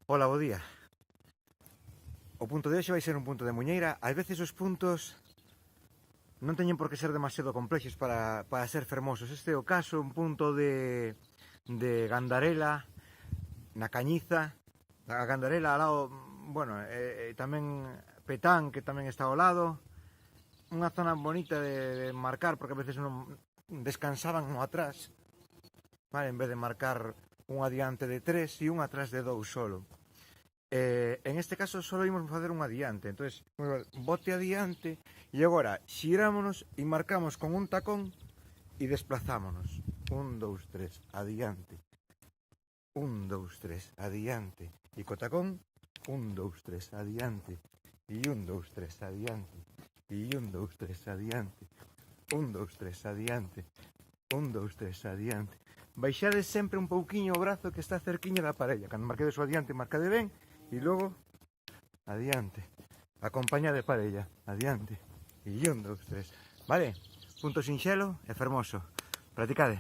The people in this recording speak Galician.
Ola, bo día. O punto de hoxe vai ser un punto de muñeira. Ás veces os puntos non teñen por que ser demasiado complexos para ser fermosos. Este é o caso, un punto de Gandarela, na Cañiza. A Gandarela ao lado, bueno, tamén Petán, que tamén está ao lado. Unha zona bonita de marcar, porque a veces non descansaban no atrás, vale? En vez de marcar un adiante de 3 e un atrás de 2 solo. En este caso solo ímos facer un adiante, entonces bote adiante e agora xirámonos e marcamos con un tacón e desplazámonos. 1, 2, 3, adiante. 1, 2, 3, adiante. E co tacón 1, 2, 3, adiante. E 1, 2, 3, adiante. E 1, 2, 3, adiante. 1, 2, 3, adiante. 1, 2, 3, adiante. Baixades sempre un pouquiño o brazo que está cerquiña da parella. Cando marquedes o adiante, marcade ben. E logo, adiante. Acompaña de parella. Adiante. E 1, 2, 3. Vale? Punto sinxelo e fermoso. Practicade.